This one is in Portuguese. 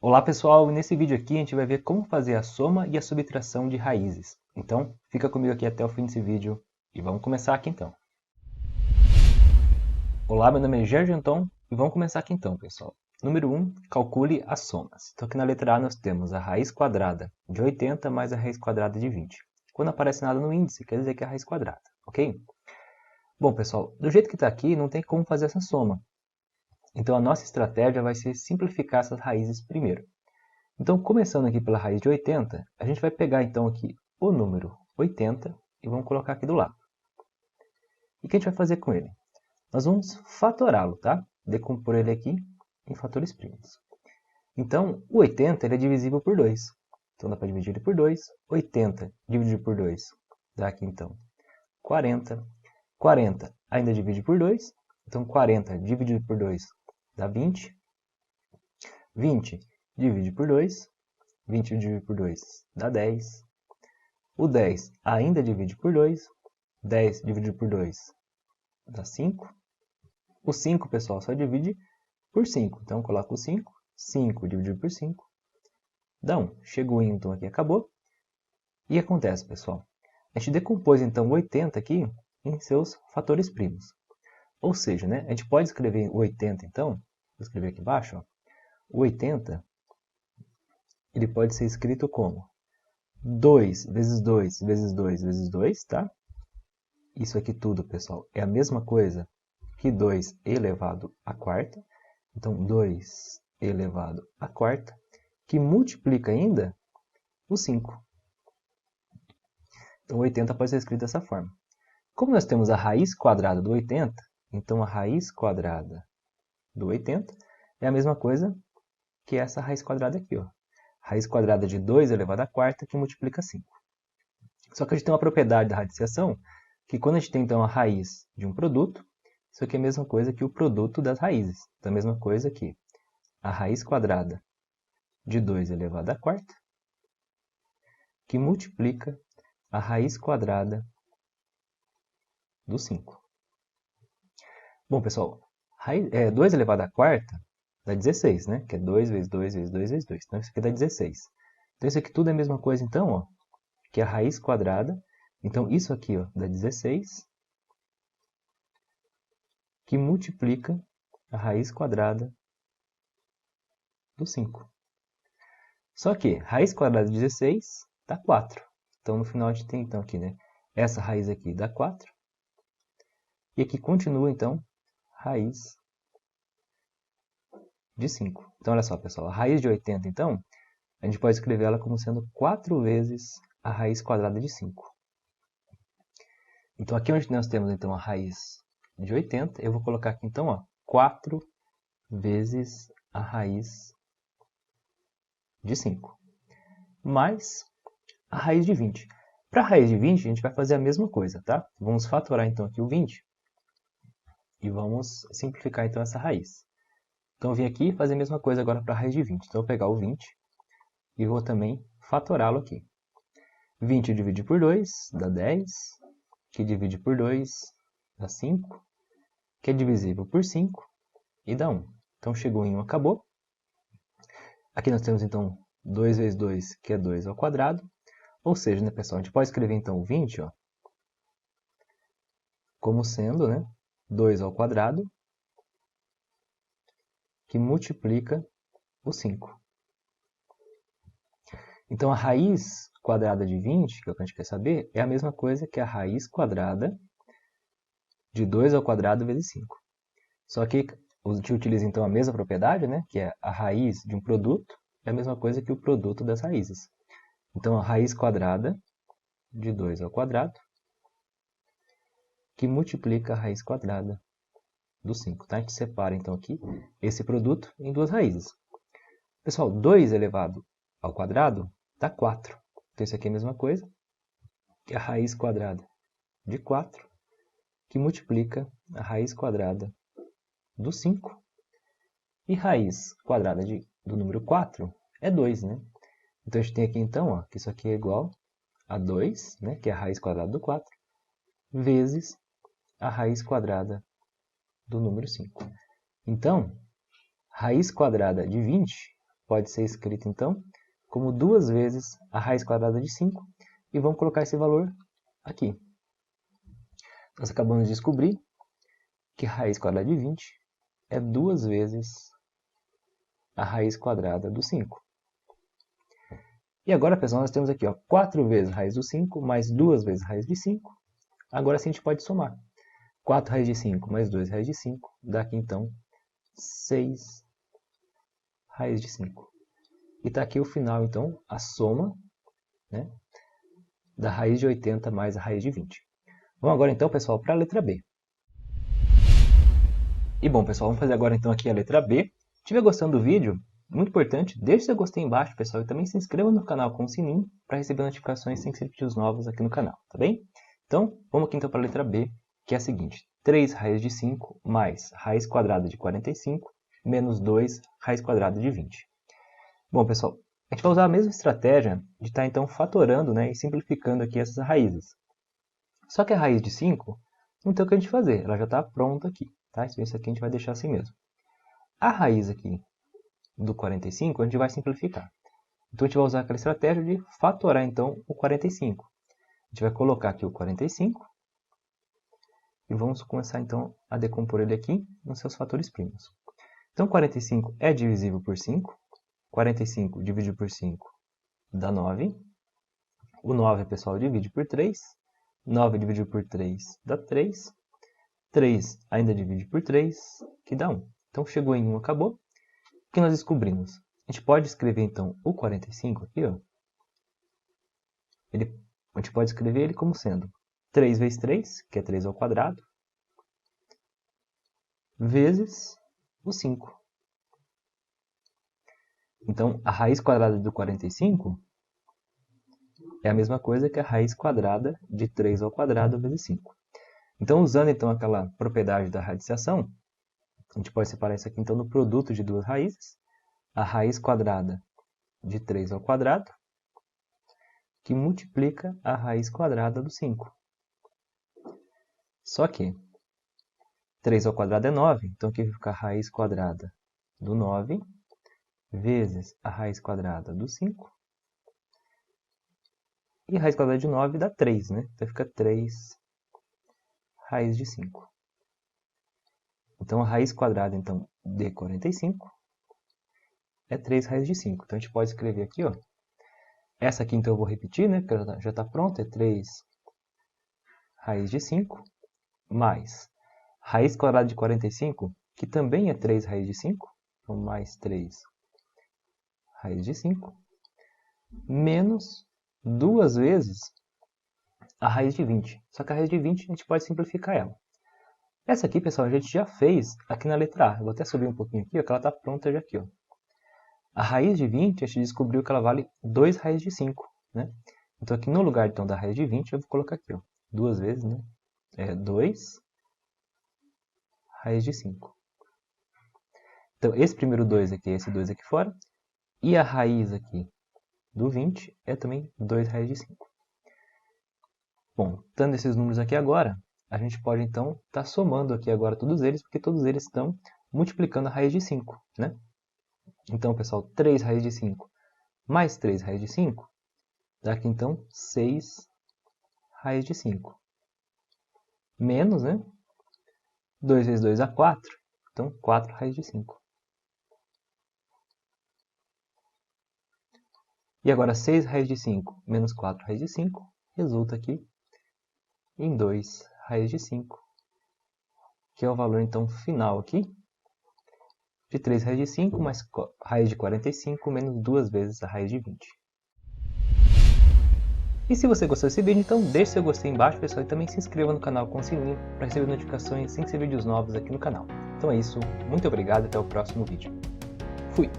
Olá pessoal, nesse vídeo aqui a gente vai ver como fazer a soma e a subtração de raízes. Então, fica comigo aqui até o fim desse vídeo e vamos começar aqui então. Olá, meu nome é Gerge Anton e vamos começar aqui então, pessoal. Número 1, calcule as somas. Então aqui na letra A nós temos a raiz quadrada de 80 mais a raiz quadrada de 20. Quando aparece nada no índice, quer dizer que é a raiz quadrada, ok? Bom, pessoal, do jeito que está aqui, não tem como fazer essa soma. Então a nossa estratégia vai ser simplificar essas raízes primeiro. Então, começando aqui pela raiz de 80, a gente vai pegar então aqui o número 80 e vamos colocar aqui do lado. E o que a gente vai fazer com ele? Nós vamos fatorá-lo, tá? Decompor ele aqui em fatores primos. Então, o 80 ele é divisível por 2. Então, dá para dividir ele por 2. 80 dividido por 2 dá aqui então 40. 40 ainda divide por 2. Então, 40 dividido por 2 dá 20. 20 divide por 2. 20 dividido por 2 dá 10. O 10 ainda divide por 2. 10 dividido por 2 dá 5. O 5, pessoal, só divide por 5. Então, coloca o 5. 5 dividido por 5 dá 1. Chegou então aqui, acabou. E acontece, pessoal. A gente decompôs então o 80 aqui em seus fatores primos. Ou seja, né, a gente pode escrever o 80 então, vou escrever aqui embaixo, ó, o 80 ele pode ser escrito como 2 vezes 2 vezes 2 vezes 2, tá? Isso aqui tudo, pessoal, é a mesma coisa que 2 elevado à quarta. Então, 2 elevado à quarta, que multiplica ainda o 5. Então, 80 pode ser escrito dessa forma. Como nós temos a raiz quadrada do 80, então a raiz quadrada do 80 é a mesma coisa que essa raiz quadrada aqui, ó. Raiz quadrada de 2 elevado à quarta, que multiplica 5. Só que a gente tem uma propriedade da radiciação, que quando a gente tem então a raiz de um produto, isso aqui é a mesma coisa que o produto das raízes. Então, a mesma coisa que a raiz quadrada de 2 elevado à quarta, que multiplica a raiz quadrada do 5. Bom, pessoal, 2 elevado à quarta dá 16, né? Que é 2 vezes 2 vezes 2 vezes 2. Então, isso aqui dá 16. Então, isso aqui tudo é a mesma coisa, então, ó, que a raiz quadrada. Então, isso aqui ó, dá 16, que multiplica a raiz quadrada do 5. Só que raiz quadrada de 16 dá 4. Então, no final, a gente tem então aqui, né? Essa raiz aqui dá 4. E aqui continua, então, raiz de 5. Então, olha só, pessoal. A raiz de 80, então, a gente pode escrever ela como sendo 4 vezes a raiz quadrada de 5. Então, aqui onde nós temos, então, a raiz de 80, eu vou colocar aqui, então, ó, 4 vezes a raiz de 5. Mais a raiz de 20. Para a raiz de 20, a gente vai fazer a mesma coisa, tá? Vamos fatorar, então, aqui o 20. E vamos simplificar, então, essa raiz. Então, eu vim aqui fazer a mesma coisa agora para a raiz de 20. Então, eu vou pegar o 20 e vou também fatorá-lo aqui. 20 dividido por 2 dá 10, que divide por 2 dá 5, que é divisível por 5 e dá 1. Então, chegou em 1, acabou. Aqui nós temos, então, 2 vezes 2, que é 2 ao quadrado. Ou seja, né, pessoal, a gente pode escrever, então, o 20 ó, como sendo, né, 2 ao quadrado, que multiplica o 5. Então, a raiz quadrada de 20, que é o que a gente quer saber, é a mesma coisa que a raiz quadrada de 2 ao quadrado vezes 5. Só que a gente utiliza, então, a mesma propriedade, né, que é a raiz de um produto, é a mesma coisa que o produto das raízes. Então, a raiz quadrada de 2 ao quadrado, que multiplica a raiz quadrada do 5. Tá? A gente separa, então, aqui esse produto em duas raízes. Pessoal, 2 elevado ao quadrado dá 4. Então, isso aqui é a mesma coisa que a raiz quadrada de 4, que multiplica a raiz quadrada do 5. E raiz quadrada do número 4 é 2, né? Então, a gente tem aqui, então, ó, que isso aqui é igual a 2, né, que é a raiz quadrada do 4, vezes a raiz quadrada do número 5. Então, raiz quadrada de 20 pode ser escrito então como 2 vezes a raiz quadrada de 5 e vamos colocar esse valor aqui. Nós acabamos de descobrir que a raiz quadrada de 20 é 2 vezes a raiz quadrada do 5. E agora, pessoal, nós temos aqui 4 vezes a raiz do 5 mais 2 vezes a raiz de 5. Agora sim a gente pode somar. 4 raiz de 5 mais 2 raiz de 5 dá aqui então 6 raiz de 5. E está aqui o final, então, a soma, né, da raiz de 80 mais a raiz de 20. Vamos agora então, pessoal, para a letra B. E bom, pessoal, vamos fazer agora então aqui a letra B. Se estiver gostando do vídeo, muito importante, deixe seu gostei embaixo, pessoal, e também se inscreva no canal com o sininho para receber notificações sem ser vídeos novos aqui no canal, tá bem? Então, vamos aqui então para a letra B, que é a seguinte: 3 raiz de 5 mais raiz quadrada de 45 menos 2 raiz quadrada de 20. Bom, pessoal, a gente vai usar a mesma estratégia de estar então fatorando, né, e simplificando aqui essas raízes. Só que a raiz de 5 não tem o que a gente fazer, ela já está pronta aqui, tá? Isso aqui a gente vai deixar assim mesmo. A raiz aqui do 45 a gente vai simplificar. Então a gente vai usar aquela estratégia de fatorar então o 45. A gente vai colocar aqui o 45 e vamos começar então a decompor ele aqui nos seus fatores primos. Então 45 é divisível por 5. 45 dividido por 5 dá 9. O 9, pessoal, divide por 3. 9 dividido por 3 dá 3. 3 ainda divide por 3, que dá 1. Então chegou em 1, acabou. O que nós descobrimos? A gente pode escrever então o 45 aqui, ó. A gente pode escrever ele como sendo 3 vezes 3, que é 3 ao quadrado, vezes o 5. Então, a raiz quadrada do 45 é a mesma coisa que a raiz quadrada de 3 ao quadrado vezes 5. Então, usando então aquela propriedade da radiciação, a gente pode separar isso aqui então no produto de duas raízes. A raiz quadrada de 3 ao quadrado, que multiplica a raiz quadrada do 5. Só que 3 ao quadrado é 9, então aqui fica a raiz quadrada do 9 vezes a raiz quadrada do 5. E a raiz quadrada de 9 dá 3, né? Então fica 3 raiz de 5. Então a raiz quadrada então, de 45 é 3 raiz de 5. Então a gente pode escrever aqui, ó. Essa aqui então eu vou repetir, né? Porque já está pronta, é 3 raiz de 5 mais raiz quadrada de 45, que também é 3 raiz de 5. Então mais 3 raiz de 5, menos 2 vezes a raiz de 20. Só que a raiz de 20 a gente pode simplificar ela. Essa aqui, pessoal, a gente já fez aqui na letra A. Eu vou até subir um pouquinho aqui, ó, que ela está pronta já aqui, ó. A raiz de 20, a gente descobriu que ela vale 2 raiz de 5, né? Então aqui no lugar então, da raiz de 20, eu vou colocar aqui, ó, 2 vezes, né? 2 raiz de 5. Então esse primeiro 2 aqui, esse 2 aqui fora. E a raiz aqui do 20 é também 2 raiz de 5. Bom, dando esses números aqui agora, a gente pode então estar somando aqui agora todos eles, porque todos eles estão multiplicando a raiz de 5, né? Então, pessoal, 3 raiz de 5 mais 3 raiz de 5 dá aqui então 6 raiz de 5. Menos, né? 2 vezes 2 dá 4, então 4 raiz de 5. E agora 6 raiz de 5 menos 4 raiz de 5 resulta aqui em 2 raiz de 5, que é o valor então final aqui de 3 raiz de 5 mais raiz de 45 menos 2 vezes a raiz de 20. E se você gostou desse vídeo, então deixe seu gostei embaixo, pessoal, e também se inscreva no canal com o sininho para receber notificações sem ser vídeos novos aqui no canal. Então é isso, muito obrigado e até o próximo vídeo. Fui!